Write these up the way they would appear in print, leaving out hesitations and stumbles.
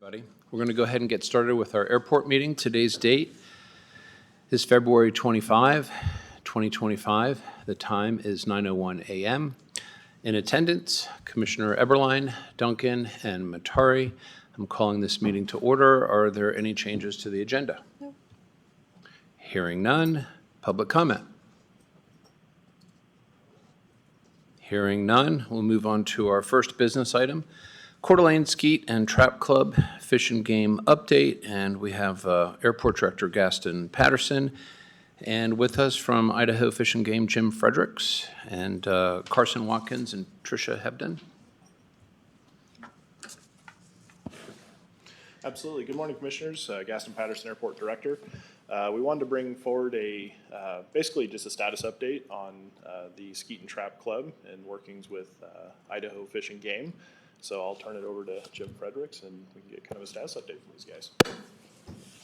Everybody. We're going to go ahead and get started with our airport meeting. Today's date is February 25, 2025. The time is 9:01 a.m. In attendance, Commissioner Eberline, Duncan, and Matari. I'm calling this meeting to order. Are there any changes to the agenda? No. Hearing none. Public comment? Hearing none. We'll move on to our first business item. Coeur d'Alene Skeet and Trap Club Fish and Game update, and we have Airport Director Gaston Patterson, and with us from Idaho Fish and Game, Jim Fredericks, and Carson Watkins and Tricia Hebden. Absolutely. Good morning, Commissioners. Gaston Patterson, Airport Director. We wanted to bring forward basically just a status update on the Skeet and Trap Club and workings with Idaho Fish and Game. So I'll turn it over to Jim Fredericks, and we can get kind of a status update from these guys.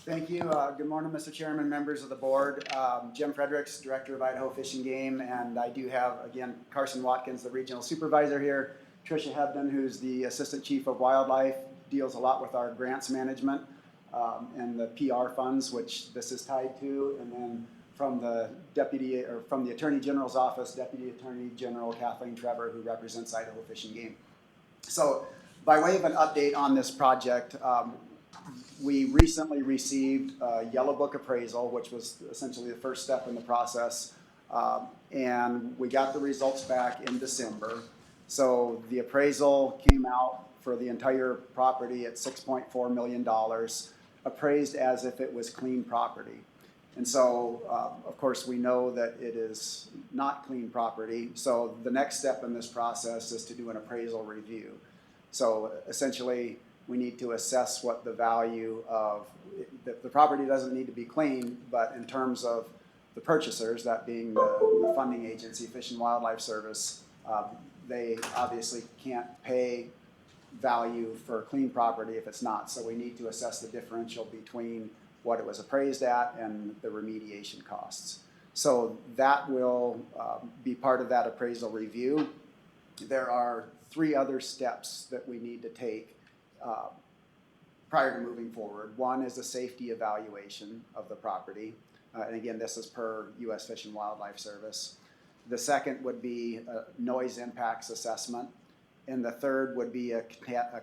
Thank you. Good morning, Mr. Chairman, members of the board. Jim Fredericks, Director of Idaho Fish and Game, and I do have, again, Carson Watkins, the Regional Supervisor here, Tricia Hebden, who's the Assistant Chief of Wildlife, deals a lot with our grants management and the PR funds, which this is tied to, and then from the Attorney General's office, Deputy Attorney General Kathleen Trevor, who represents Idaho Fish and Game. So, by way of an update on this project, we recently received a Yellow Book appraisal, which was essentially the first step in the process, and we got the results back in December. So the appraisal came out for the entire property at $6.4 million, appraised as if it was clean property. And so, of course, we know that it is not clean property. So the next step in this process is to do an appraisal review. So essentially, we need to assess what the value of the property doesn't need to be clean, but in terms of the purchasers, that being the funding agency, Fish and Wildlife Service, they obviously can't pay value for clean property if it's not. So we need to assess the differential between what it was appraised at and the remediation costs. So that will be part of that appraisal review. There are 3 other steps that we need to take prior to moving forward. One is a safety evaluation of the property. And again, this is per U.S. Fish and Wildlife Service. The second would be a noise impacts assessment. And the third would be a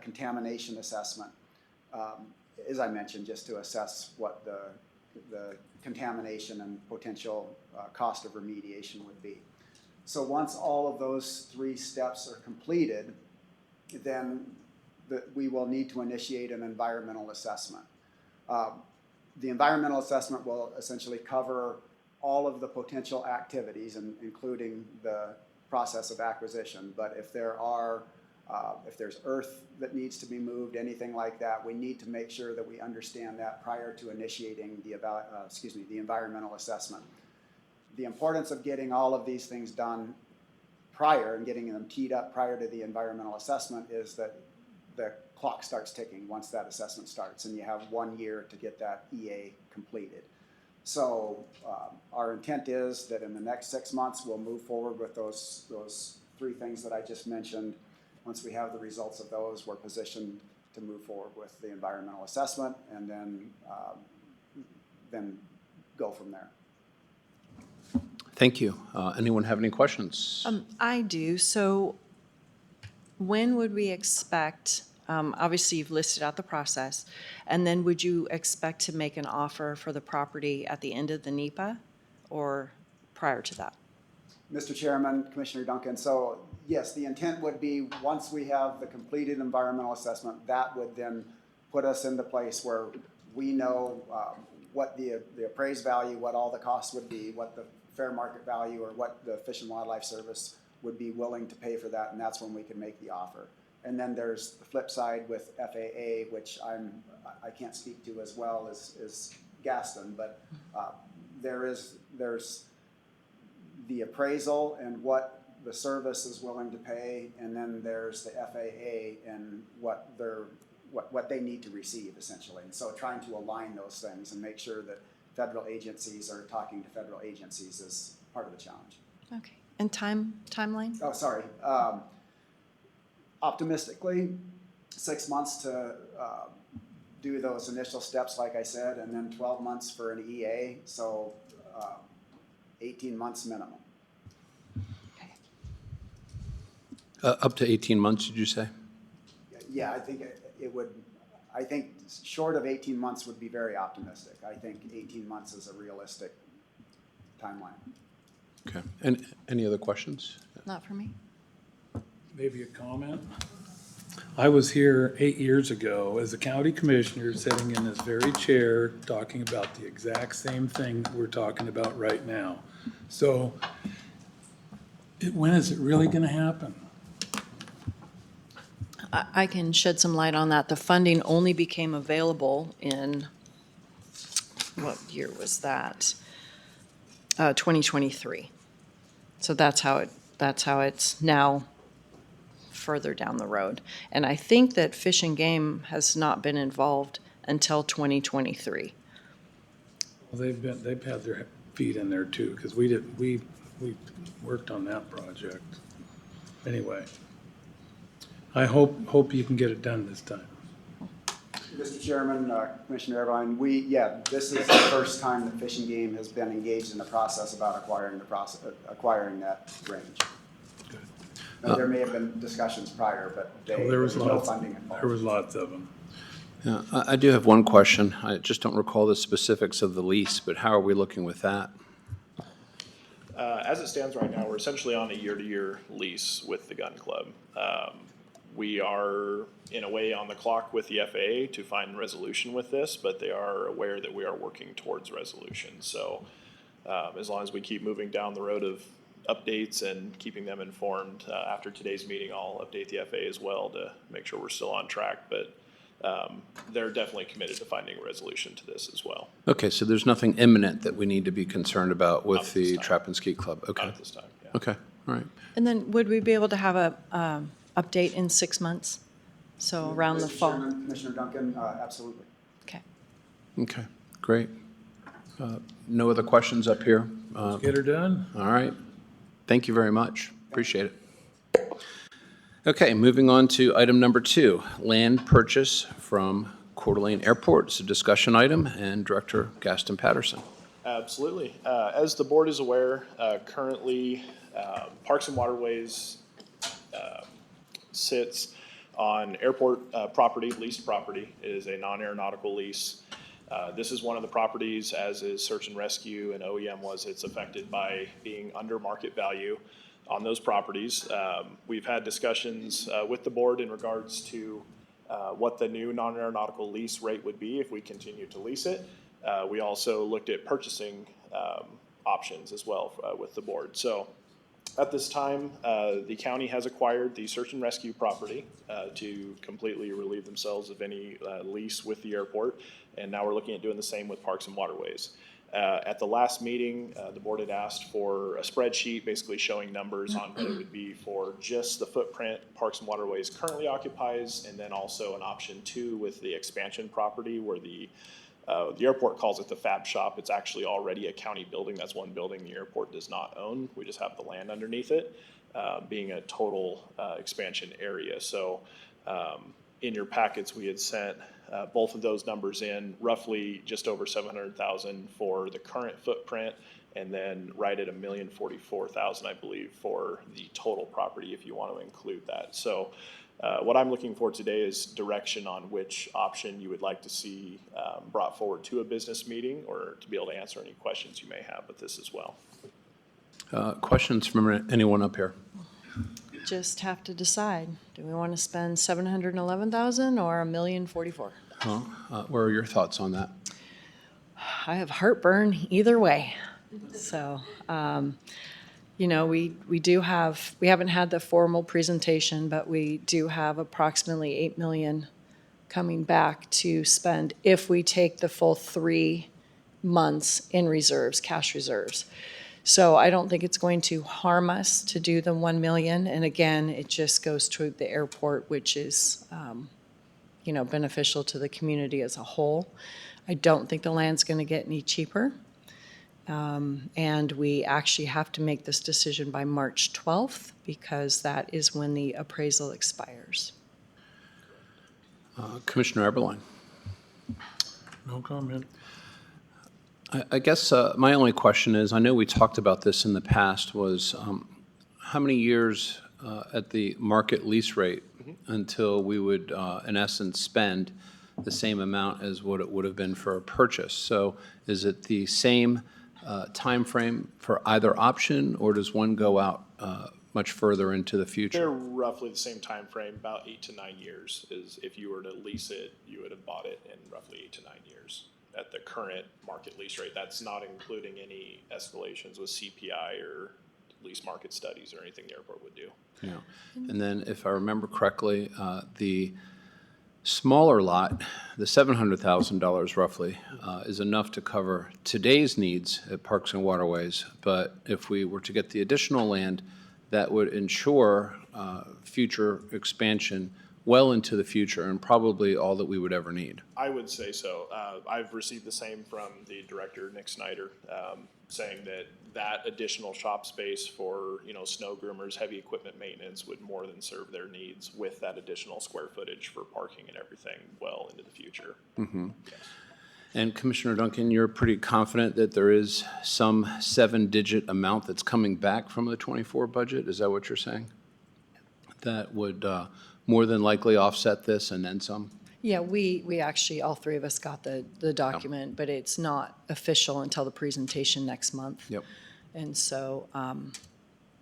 contamination assessment. As I mentioned, just to assess what the contamination and potential cost of remediation would be. So once all of those 3 steps are completed, then we will need to initiate an environmental assessment. The environmental assessment will essentially cover all of the potential activities, including the process of acquisition. But if there's earth that needs to be moved, anything like that, we need to make sure that we understand that prior to initiating the environmental assessment. The importance of getting all of these things done prior and getting them teed up prior to the environmental assessment is that the clock starts ticking once that assessment starts, and you have 1 year to get that EA completed. So our intent is that in the next 6 months, we'll move forward with those 3 things that I just mentioned. Once we have the results of those, we're positioned to move forward with the environmental assessment, and then go from there. Thank you. Anyone have any questions? I do. So when would we expect, obviously you've listed out the process, and then would you expect to make an offer for the property at the end of the NEPA or prior to that? Mr. Chairman, Commissioner Duncan, so yes, the intent would be once we have the completed environmental assessment, that would then put us in the place where we know what the appraised value, what all the costs would be, what the fair market value, or what the Fish and Wildlife Service would be willing to pay for that, and that's when we can make the offer. And then there's the flip side with FAA, which I can't speak to as well as Gaston, but there's the appraisal and what the service is willing to pay, and then there's the FAA and what they need to receive, essentially. And so trying to align those things and make sure that federal agencies are talking to federal agencies is part of the challenge. Okay. And timeline? Oh, sorry. Optimistically, 6 months to do those initial steps, like I said, and then 12 months for an EA, so 18 months minimum. Up to 18 months, did you say? Yeah, I think it would, I think short of 18 months would be very optimistic. I think 18 months is a realistic timeline. Okay. And any other questions? Not for me. Maybe a comment? I was here 8 years ago as a county commissioner, sitting in this very chair, talking about the exact same thing that we're talking about right now. So, when is it really gonna happen? I can shed some light on that. The funding only became available in, what year was that? 2023. So that's how it's now further down the road. And I think that Fish and Game has not been involved until 2023. Well, they've had their feet in there too, because we worked on that project. Anyway, I hope you can get it done this time. Mr. Chairman, Commissioner Irvine, this is the first time that Fish and Game has been engaged in the process about acquiring that range. Good. Now, there may have been discussions prior, but There was no lots, funding involved. there was lots of them. Yeah, I do have one question. I just don't recall the specifics of the lease, but how are we looking with that? As it stands right now, we're essentially on a year-to-year lease with the gun club. We are, in a way, on the clock with the FAA to find resolution with this, but they are aware that we are working towards resolution. So as long as we keep moving down the road of updates and keeping them informed, after today's meeting, I'll update the FAA as well to make sure we're still on track. But they're definitely committed to finding a resolution to this as well. Okay, so there's nothing imminent that we need to be concerned about Not with at this the time. Trap and Skeet Club? Okay, Not at this time, yeah. okay, all right. And then would we be able to have a update in 6 months? So around the Mr. fall? Chairman, Commissioner Duncan, absolutely. Okay. Okay, great. No other questions up here? Get her done? All right. Thank you very much. Appreciate it. Okay, moving on to item number 2, land purchase from Coeur d'Alene Airport. It's a discussion item, and Director Gaston Patterson. Absolutely. As the board is aware, currently Parks and Waterways sits on airport property, leased property. It is a non-aeronautical lease. This is one of the properties, as is search and rescue and OEM was, it's affected by being under market value on those properties. We've had discussions with the board in regards to what the new non-aeronautical lease rate would be if we continue to lease it. We also looked at purchasing options as well with the board. So at this time, the county has acquired the search and rescue property to completely relieve themselves of any lease with the airport. And now we're looking at doing the same with Parks and Waterways. At the last meeting, the board had asked for a spreadsheet basically showing numbers on what it would be for just the footprint Parks and Waterways currently occupies, and then also an option 2 with the expansion property where the airport calls it the Fab Shop. It's actually already a county building. That's one building the airport does not own. We just have the land underneath it, being a total expansion area. So in your packets, we had sent both of those numbers in, roughly just over 700,000 for the current footprint, and then right at $1,044,000, I believe, for the total property if you want to include that. So what I'm looking for today is direction on which option you would like to see brought forward to a business meeting, or to be able to answer any questions you may have with this as well. Questions from anyone up here? Just have to decide. Do we want to spend 711,000 or $1,044,000? What are your thoughts on that? I have heartburn either way. So, you know, we haven't had the formal presentation, but we do have approximately $8 million coming back to spend if we take the full 3 months in reserves, cash reserves. So I don't think it's going to harm us to do the 1 million. And again, it just goes to the airport, which is, you know, beneficial to the community as a whole. I don't think the land's going to get any cheaper. And we actually have to make this decision by March 12th because that is when the appraisal expires. Commissioner Eberline. No comment. I guess my only question is, I know we talked about this in the past, was how many years at the market lease rate until we would, in essence, spend the same amount as what it would have been for a purchase? So is it the same time frame for either option, or does one go out much further into the They're future? roughly the same time frame, about 8 to 9 years. Is if you were to lease it, you would have bought it in roughly 8 to 9 years at the current market lease rate. That's not including any escalations with CPI or lease market studies or anything the airport would do. Yeah. And then, if I remember correctly, the smaller lot, the $700,000 roughly, is enough to cover today's needs at Parks and Waterways. But if we were to get the additional land, that would ensure future expansion well into the future, and probably all that we would ever need. I would say so. I've received the same from the director, Nick Snyder, saying that that additional shop space for, snow groomers, heavy equipment maintenance would more than serve their needs with that additional square footage for parking and everything well into the future. And Commissioner Duncan, you're pretty confident that there is some 7-digit amount that's coming back from the '24 budget? Is that what you're saying? That would more than likely offset this and then some? Yeah, we actually, all three of us got the document, but it's not official until the presentation next month. Yep. And so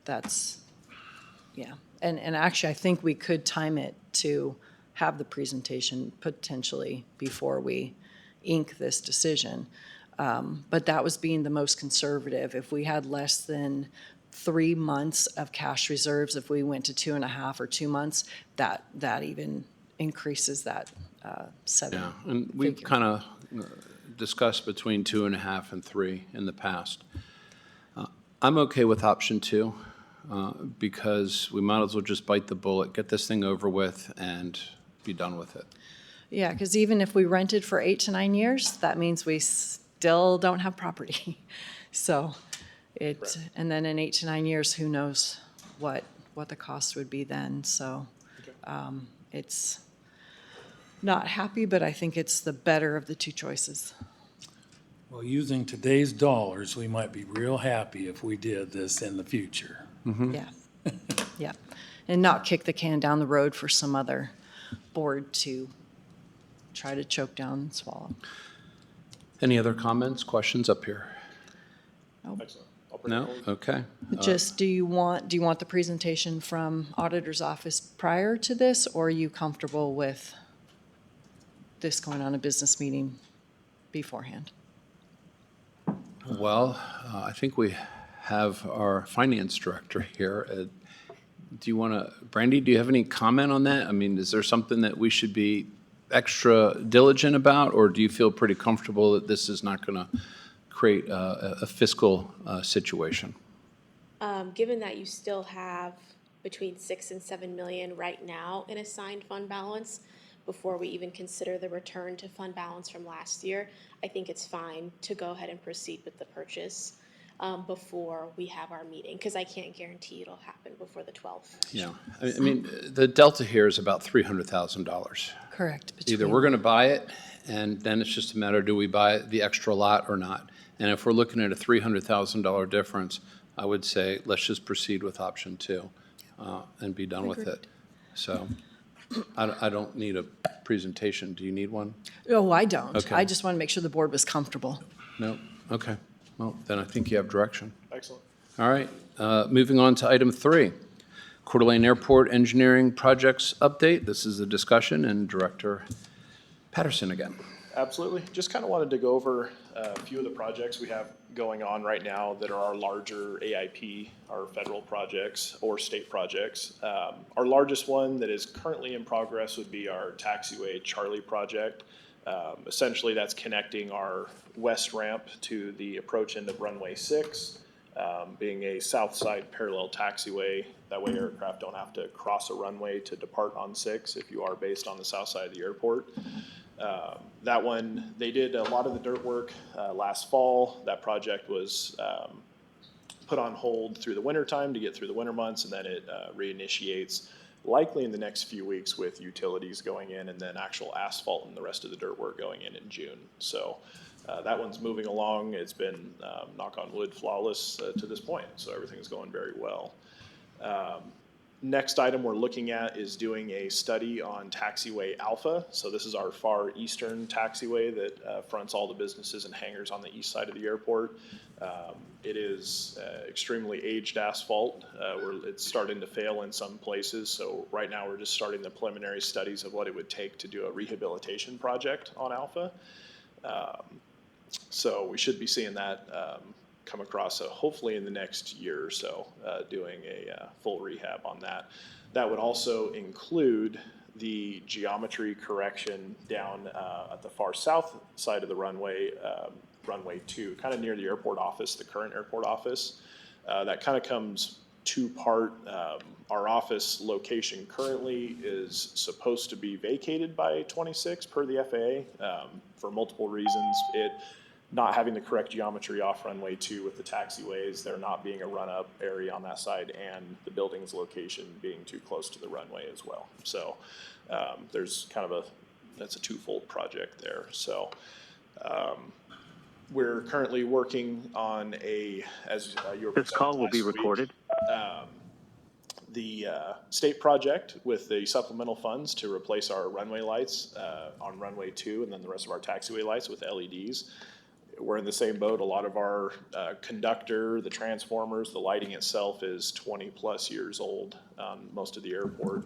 that's, yeah. And actually, I think we could time it to have the presentation potentially before we ink this decision. But that was being the most conservative. If we had less than 3 months of cash reserves, if we went to 2.5 or 2 months, that even increases that 7. Yeah, and we've figure. kind of discussed between 2.5 and 3 in the past. I'm okay with option 2 because we might as well just bite the bullet, get this thing over with, and be done with it. Yeah, because even if we rented for 8 to 9 years, that means we still don't have property. So and then in 8 to 9 years, who knows what the cost would be then. So it's not happy, but I think it's the better of the two choices. Well, using today's dollars, we might be real happy if we did this in the future. Yeah, yeah. And not kick the can down the road for some other board to try to choke down and swallow. Any other comments, questions up here? Excellent. I'll bring it No? forward. Okay. Just, do you want the presentation from auditor's office prior to this, or are you comfortable with this going on a business meeting beforehand? Well, I think we have our finance director here. Do you want to, Brandy, do you have any comment on that? I mean, is there something that we should be extra diligent about, or do you feel pretty comfortable that this is not going to create a fiscal situation? Given that you still have between 6 and 7 million right now in assigned fund balance, before we even consider the return to fund balance from last year, I think it's fine to go ahead and proceed with the purchase before we have our meeting, because I can't guarantee it'll happen before the 12th. Yeah, I mean, the delta here is about $300,000. Correct. Either we're going to buy it, and then it's just a matter, do we buy the extra lot or not? And if we're looking at a $300,000 difference, I would say, let's just proceed with option 2 and be done with it. So I don't need a presentation. Do you need one? Oh, I don't. Okay. I just want to make sure the board was comfortable. No? Okay. Well, then I think you have direction. Excellent. All right. Moving on to item 3, Coeur d'Alene Airport Engineering Projects Update. This is a discussion, and Director Patterson again. Absolutely. Just kind of wanted to go over a few of the projects we have going on right now that are our larger AIP, our federal projects or state projects. Our largest one that is currently in progress would be our taxiway Charlie project. Essentially, that's connecting our west ramp to the approach end of runway 6, being a south side parallel taxiway. That way aircraft don't have to cross a runway to depart on 6 if you are based on the south side of the airport. That one, they did a lot of the dirt work last fall. That project was put on hold through the winter time to get through the winter months, and then it reinitiates likely in the next few weeks with utilities going in and then actual asphalt and the rest of the dirt work going in June. So that one's moving along. It's been, knock on wood, flawless to this point. So everything's going very well. Next item we're looking at is doing a study on taxiway Alpha. So this is our far eastern taxiway that fronts all the businesses and hangars on the east side of the airport. It is extremely aged asphalt. It's starting to fail in some places. So right now we're just starting the preliminary studies of what it would take to do a rehabilitation project on Alpha. So we should be seeing that come across hopefully in the next year or so, doing a full rehab on that. That would also include the geometry correction down at the far south side of the runway, runway 2, kind of near the airport office, the current airport office. That kind of comes two-part. Our office location currently is supposed to be vacated by 26 per the FAA for multiple reasons. Not having the correct geometry off runway 2 with the taxiways, there not being a run-up area on that side, and the building's location being too close to the runway as well. So there's kind of that's a twofold project there. So we're currently working on as you were This call will be last week, recorded. the state project with the supplemental funds to replace our runway lights on runway 2 and then the rest of our taxiway lights with LEDs. We're in the same boat. A lot of our conductor, the transformers, the lighting itself is 20 plus years old on most of the airport.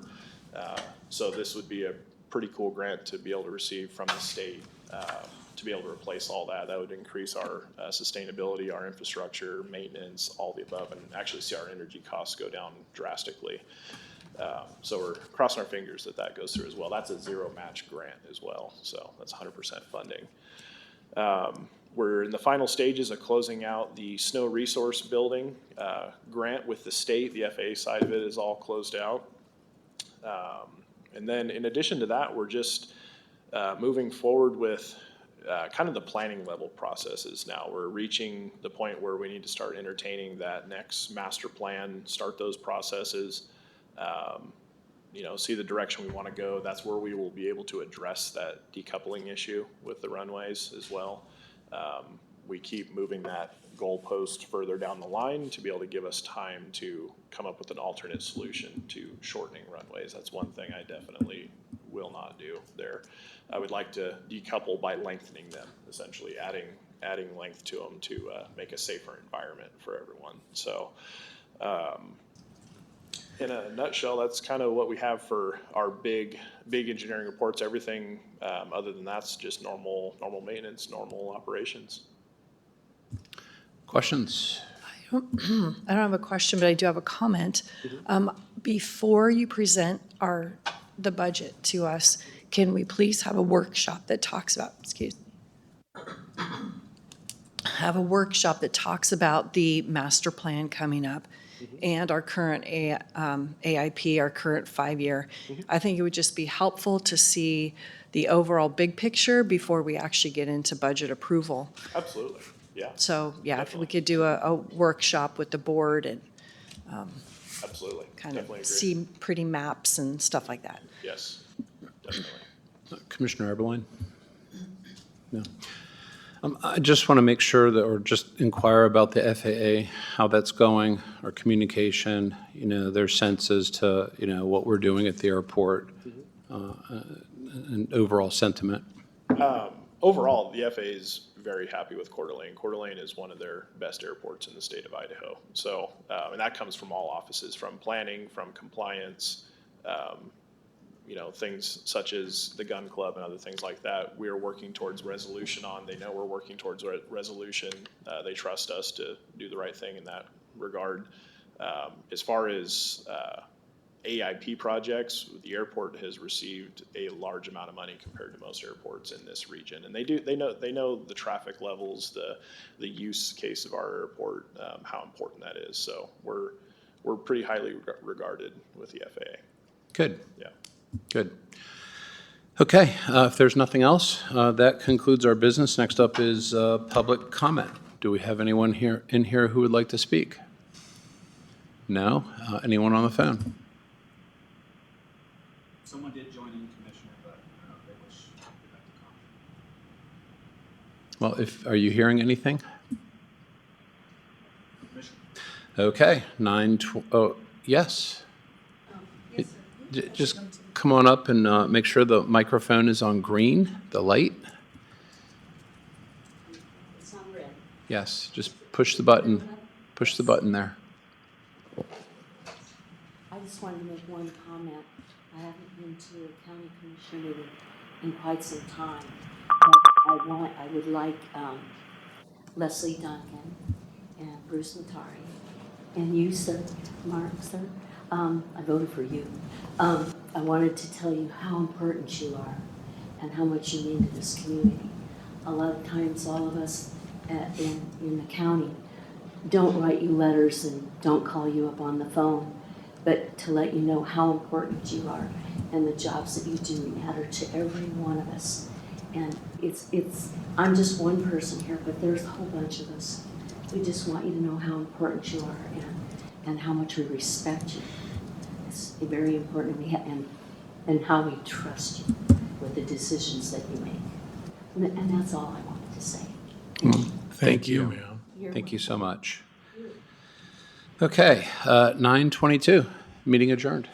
So this would be a pretty cool grant to be able to receive from the state to be able to replace all that. That would increase our sustainability, our infrastructure, maintenance, all the above, and actually see our energy costs go down drastically. So we're crossing our fingers that goes through as well. That's a zero match grant as well. So that's 100% funding. We're in the final stages of closing out the snow resource building grant with the state. The FAA side of it is all closed out. And then in addition to that, we're just moving forward with kind of the planning level processes now. We're reaching the point where we need to start entertaining that next master plan, start those processes, see the direction we want to go. That's where we will be able to address that decoupling issue with the runways as well. We keep moving that goalpost further down the line to be able to give us time to come up with an alternate solution to shortening runways. That's one thing I definitely will not do there. I would like to decouple by lengthening them, essentially adding length to them to make a safer environment for everyone. So in a nutshell, that's kind of what we have for our big engineering reports. Everything other than that's just normal maintenance, normal operations. Questions? I don't have a question, but I do have a comment. Before you present the budget to us, can we please have a workshop that talks about, have a workshop that talks about the master plan coming up and our current AIP, our current 5-year. I think it would just be helpful to see the overall big picture before we actually get into budget approval. Absolutely, yeah. So, yeah, Definitely. if we could do a workshop with the board and Absolutely. kind Definitely of agree. see pretty maps and stuff like that. Yes, definitely. Commissioner Eberlein? No. I just want to make sure that, or just inquire about the FAA, how that's going, our communication, their sense as to, what we're doing at the airport, and overall sentiment. Overall, the FAA is very happy with Coeur d'Alene. Coeur d'Alene is one of their best airports in the state of Idaho. So, and that comes from all offices, from planning, from compliance, things such as the gun club and other things like that. We are working towards resolution on. They know we're working towards resolution. They trust us to do the right thing in that regard. As far as AIP projects, the airport has received a large amount of money compared to most airports in this region, and they know the traffic levels, the use case of our airport, how important that is. So we're pretty highly regarded with the FAA. Good. Yeah. Good. Okay, if there's nothing else, that concludes our business. Next up is public comment. Do we have anyone in here who would like to speak? No? Anyone on the phone? Someone did join in, Commissioner, but I don't know if they wish to make a comment. Well, are you hearing anything? Commissioner? Okay, yes. Just come on up and make sure the microphone is on green, the light. It's on red. Yes, just push the button there. I just wanted to make one comment. I haven't been to a county commission meeting in quite some time. But I would like Leslie Duncan and Bruce Matari and you, sir, Mark, sir. I voted for you. I wanted to tell you how important you are and how much you mean to this community. A lot of times, all of us in the county don't write you letters and don't call you up on the phone, but to let you know how important you are and the jobs that you do matter to every one of us. And I'm just one person here, but there's a whole bunch of us. We just want you to know how important you are and how much we respect you. It's very important, and how we trust you with the decisions that you make. And that's all I wanted to say. Thank you. ma'am. Thank you so much. Okay, 9:22, meeting adjourned.